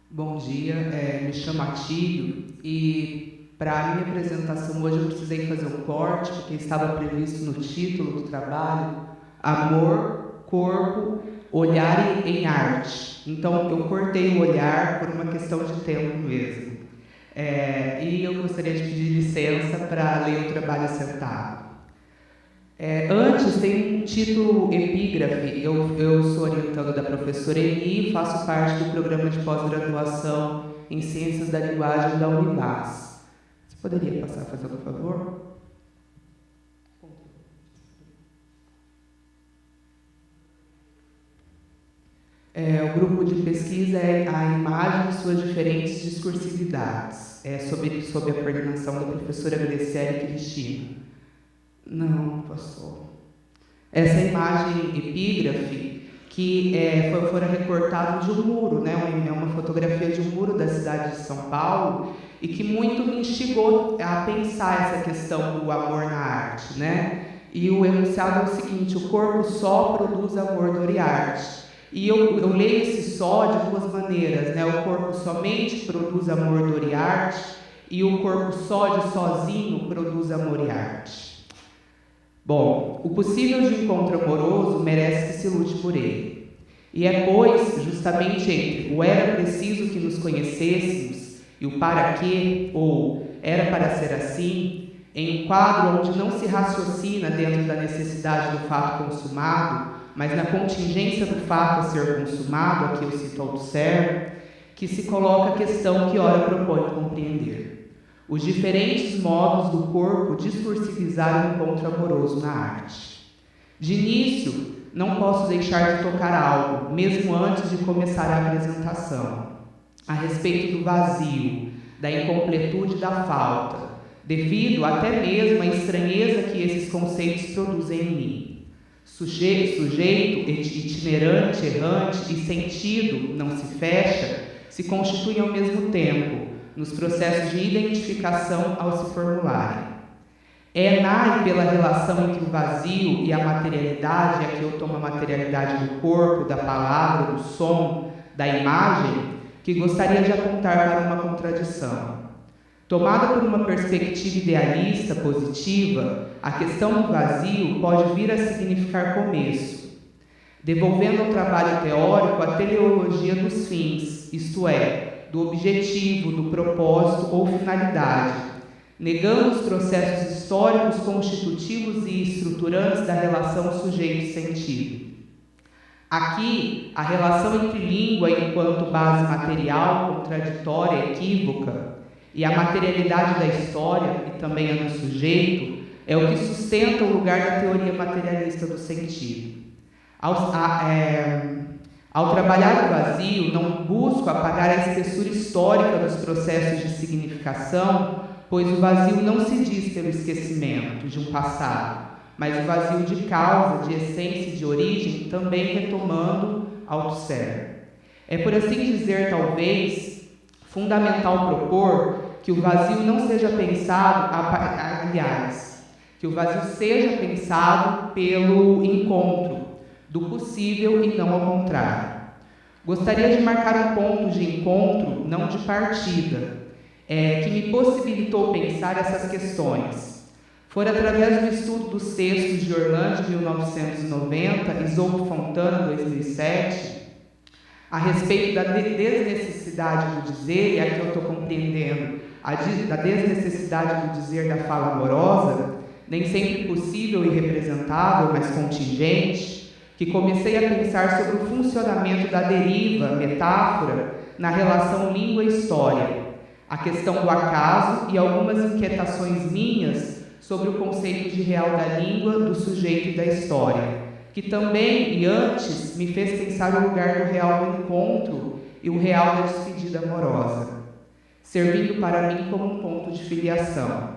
Bom dia, me chamo Atílio e para a minha apresentação hoje eu precisei fazer um corte, porque estava previsto no título do trabalho Amor, Corpo, Olhar em Arte. Então eu cortei o olhar por uma questão de tempo mesmo. E eu gostaria de pedir licença para ler o trabalho sentado. Antes, tem um título epígrafe. Eu sou orientando da professora Eni e faço parte do programa de pós-graduação em Ciências da Linguagem da Univas. Você poderia passar, fazendo um favor? O grupo de pesquisa é a imagem e suas diferentes discursividades, sob a coordenação da professora Graciele Cristina. Não passou. Essa imagem epígrafe, que fora recortada de um muro, né? É uma fotografia de um muro da cidade de São Paulo, e que muito me instigou a pensar essa questão do amor na arte, né? E o enunciado é o seguinte: o corpo só produz amor, dor e arte. E eu leio esse só de duas maneiras, né? O corpo somente produz amor, dor e arte, e o corpo só de sozinho produz amor e arte. Bom, o possível de encontro amoroso merece que se lute por ele. E é, pois, justamente entre o era preciso que nos conhecêssemos e o para quê, ou era para ser assim, em um quadro onde não se raciocina dentro da necessidade do fato consumado, mas na contingência do fato a ser consumado, aqui eu cito Althusser, que se coloca a questão que ora propõe compreender: os diferentes modos do corpo discursivizar o encontro amoroso na arte. De início, não posso deixar de tocar algo, mesmo antes de começar a apresentação, a respeito do vazio, da incompletude, da falta, devido até mesmo à estranheza que esses conceitos produzem em mim. Sujeito, itinerante, errante e sentido, não se fecha, se constituem ao mesmo tempo nos processos de identificação ao se formularem. Na e pela relação entre o vazio e a materialidade, aqui eu tomo a materialidade do corpo, da palavra, do som, da imagem, que gostaria de apontar para uma contradição. Tomada por uma perspectiva idealista, positiva, a questão do vazio pode vir a significar começo, devolvendo ao trabalho teórico a teleologia dos fins, isto é, do objetivo, do propósito ou finalidade, negando os processos históricos constitutivos e estruturantes da relação sujeito-sentido. Aqui, a relação entre língua enquanto base material, contraditória, equívoca, e a materialidade da história, e também a do sujeito, é o que sustenta o lugar da teoria materialista do sentido. Ao trabalhar o vazio, não busco apagar a espessura histórica dos processos de significação, pois o vazio não se diz pelo esquecimento de um passado, mas o vazio de causa, de essência e de origem, também retomando Althusser. É, por assim dizer, talvez, fundamental propor que o vazio não seja pensado, que o vazio seja pensado pelo encontro do possível e não ao contrário. Gostaria de marcar um ponto de encontro, não de partida, que me possibilitou pensar essas questões. Foi através do estudo dos textos de Orlando, de 1990, e Isolde Fontana, 2007, a respeito da desnecessidade do dizer, e aqui eu estou compreendendo, da desnecessidade do dizer da fala amorosa, nem sempre possível e representável, mas contingente, que comecei a pensar sobre o funcionamento da deriva, metáfora, na relação língua e história, a questão do acaso e algumas inquietações minhas sobre o conceito de real da língua, do sujeito e da história, que também, e antes, me fez pensar o lugar do real do encontro e o real da despedida amorosa, servindo para mim como um ponto de filiação.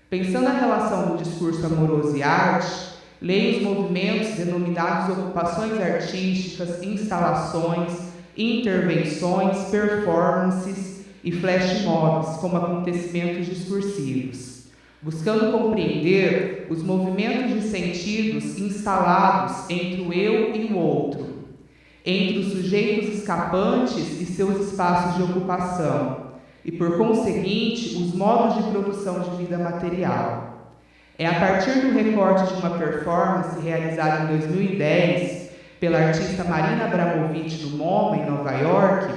Pensando a relação do discurso amoroso e arte, leio os movimentos denominados ocupações artísticas, instalações, intervenções, performances e flash mobs como acontecimentos discursivos, buscando compreender os movimentos de sentidos instalados entre o eu e o outro. entre os sujeitos escapantes e seus espaços de ocupação, e, por conseguinte, os modos de produção de vida material. É a partir do recorte de uma performance realizada em 2010 pela artista Marina Abramovic no MoMA, em Nova York,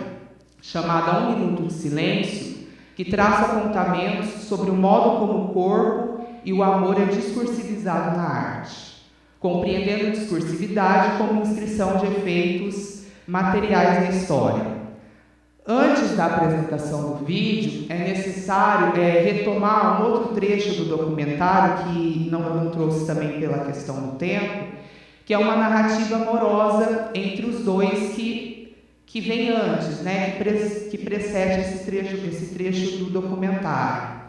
chamada Um Minuto de Silêncio, que traça apontamentos sobre o modo como o corpo e o amor é discursivizado na arte, compreendendo a discursividade como inscrição de efeitos materiais na história. Antes da apresentação do vídeo, é necessário retomar um outro trecho do documentário, que não trouxe também pela questão do tempo, que é uma narrativa amorosa entre os dois que vem antes, né, que precede esse trecho do documentário.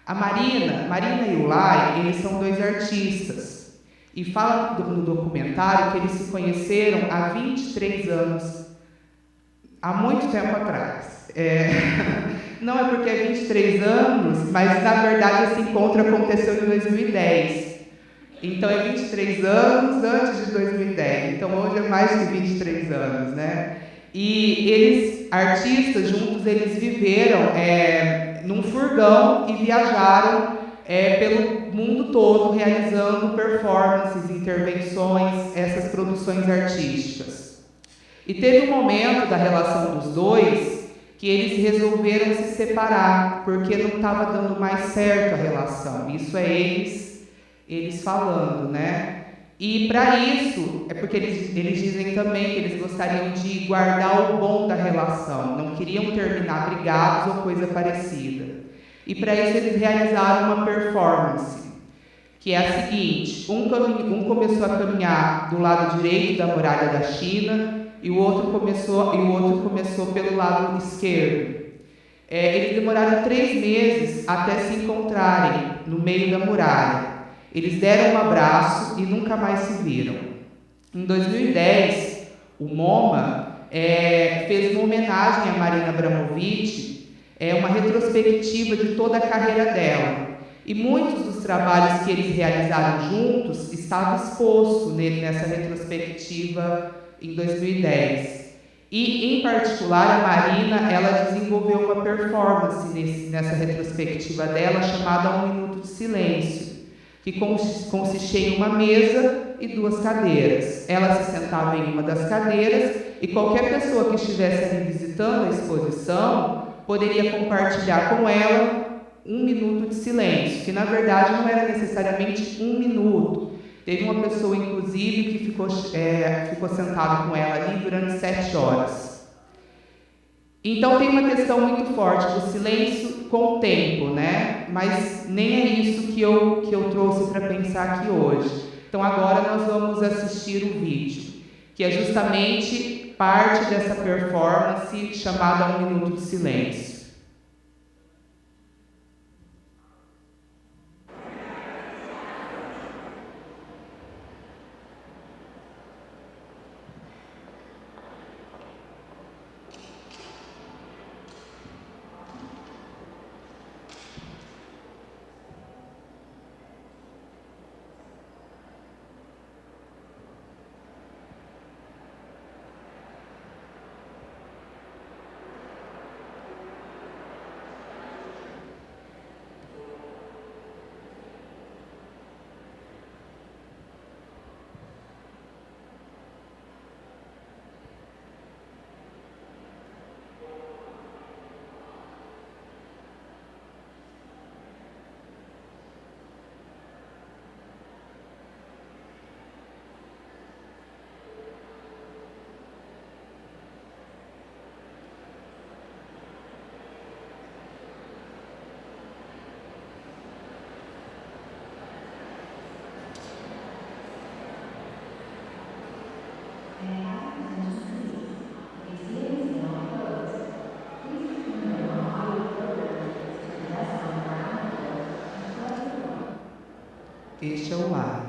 A Marina e o Lai, eles são dois artistas, e fala no documentário que eles se conheceram há 23 anos, há muito tempo atrás. Não é porque é 23 anos, mas na verdade esse encontro aconteceu em 2010. Então é 23 anos antes de 2010. Então hoje é mais que 23 anos, né? E eles, artistas juntos, eles viveram num furgão e viajaram pelo mundo todo, realizando performances, intervenções, essas produções artísticas. E teve um momento da relação dos dois que eles resolveram se separar, porque não estava dando mais certo a relação. Isso é eles falando, né? E para isso, é porque eles dizem também que eles gostariam de guardar o bom da relação, não queriam terminar brigados ou coisa parecida. E para isso eles realizaram uma performance, que é a seguinte: um começou a caminhar do lado direito da muralha da China, e o outro começou pelo lado esquerdo. Eles demoraram 3 meses até se encontrarem no meio da muralha. Eles deram um abraço e nunca mais se viram. Em 2010, o MoMA fez uma homenagem a Marina Abramovic, uma retrospectiva de toda a carreira dela. E muitos dos trabalhos que eles realizaram juntos estavam expostos nessa retrospectiva em 2010. E, em particular, a Marina, ela desenvolveu uma performance nessa retrospectiva dela, chamada Um Minuto de Silêncio, que consistia em uma mesa e 2 cadeiras. Ela se sentava em uma das cadeiras e qualquer pessoa que estivesse ali visitando a exposição poderia compartilhar com ela um minuto de silêncio, que na verdade não era necessariamente 1 minuto. Teve uma pessoa, inclusive, que ficou sentada com ela ali durante 7 horas. Então tem uma questão muito forte do silêncio com o tempo, né? Mas nem é isso que eu trouxe para pensar aqui hoje. Então agora nós vamos assistir o vídeo, que é justamente parte dessa performance chamada Um Minuto de Silêncio. Este é o lar.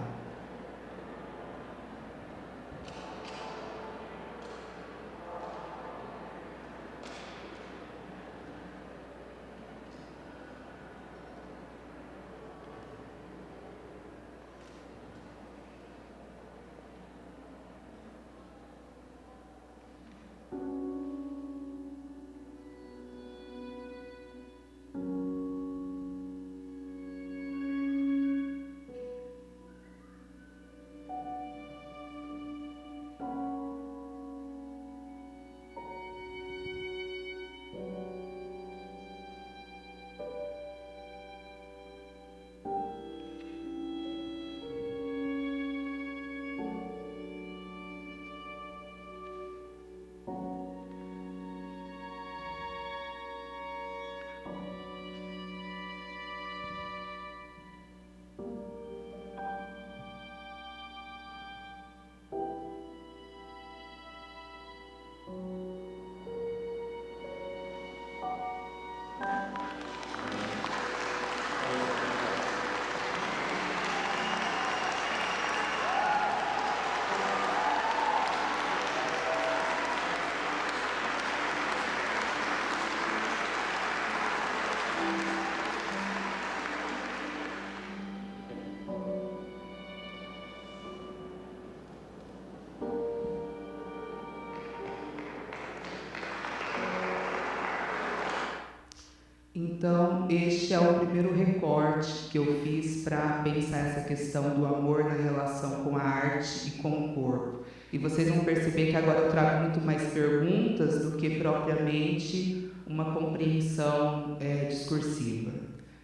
Então, este é o primeiro recorte que eu fiz para pensar essa questão do amor na relação com a arte e com o corpo. E vocês vão perceber que agora eu trago muito mais perguntas do que propriamente uma compreensão discursiva.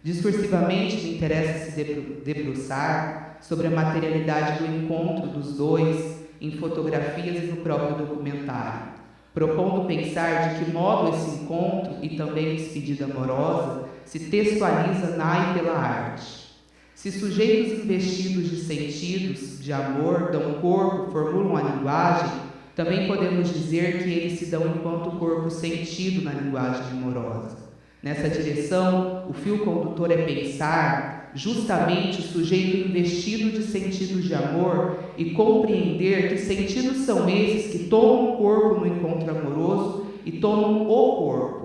Discursivamente, me interessa se debruçar sobre a materialidade do encontro dos dois em fotografias e no próprio documentário, propondo pensar de que modo esse encontro e também despedida amorosa se textualiza na e pela arte. Se sujeitos investidos de sentidos, de amor, dão corpo, formulam a linguagem, também podemos dizer que eles se dão enquanto corpo sentido na linguagem amorosa. Nessa direção, o fio condutor é pensar justamente o sujeito investido de sentidos de amor e compreender que sentidos são esses que tomam o corpo no encontro amoroso e tomam o corpo.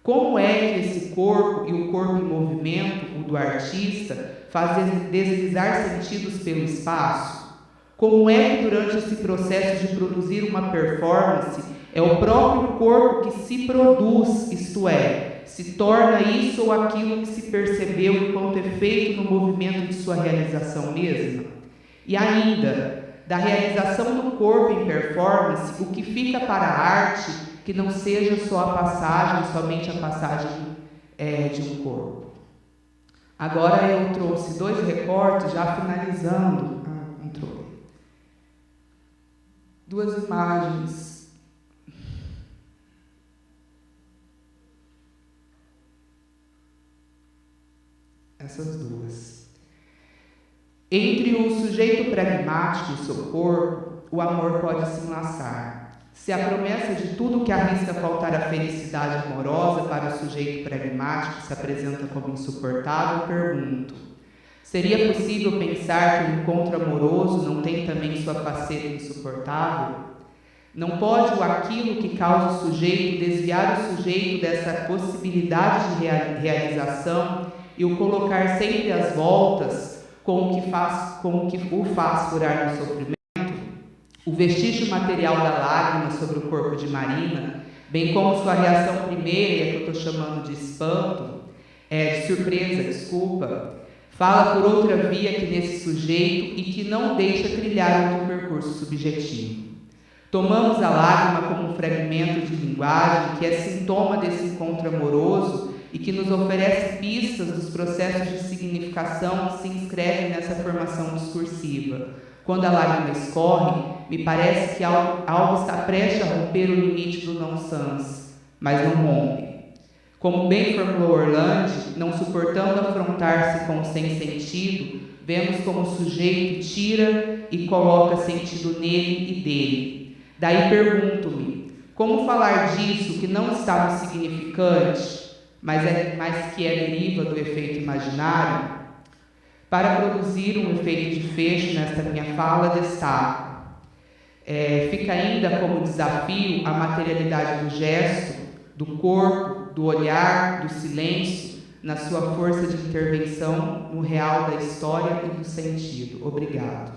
Como é que esse corpo e o corpo em movimento, o do artista, fazem deslizar sentidos pelo espaço? Como é que durante esse processo de produzir uma performance é o próprio corpo que se produz, isto é, se torna isso ou aquilo que se percebeu enquanto efeito no movimento de sua realização mesma? E ainda, da realização do corpo em performance, o que fica para a arte que não seja só a passagem, somente a passagem de um corpo? Agora eu trouxe 2 recortes, já finalizando. Controle. 2 imagens. Essas 2. Entre o sujeito pragmático e o seu corpo, o amor pode se enlaçar. Se a promessa de tudo que arrisca faltar à felicidade amorosa para o sujeito pragmático se apresenta como insuportável, pergunto: seria possível pensar que o encontro amoroso não tem também sua faceta insuportável? Não pode o aquilo que causa o sujeito desviar o sujeito dessa possibilidade de realização e o colocar sempre às voltas com o que o faz furar no sofrimento? O vestígio material da lágrima sobre o corpo de Marina, bem como sua reação primeira, que eu estou chamando de espanto, de surpresa, desculpa, fala por outra via que nesse sujeito e que não deixa trilhar outro percurso subjetivo. Tomamos a lágrima como um fragmento de linguagem que é sintoma desse encontro amoroso e que nos oferece pistas dos processos de significação que se inscrevem nessa formação discursiva. Quando a lágrima escorre, me parece que algo está prestes a romper o limite do nonsense, mas não rompe. Como bem formulou Orlandi, não suportando afrontar-se com o sem sentido, vemos como o sujeito tira e coloca sentido nele e dele. Daí pergunto-me, como falar disso que não está no significante, mas que é deriva do efeito imaginário? Para produzir um efeito de fecho nesta minha fala, destaco. Fica ainda como desafio a materialidade do gesto, do corpo, do olhar, do silêncio, na sua força de intervenção no real da história e do sentido. Obrigado.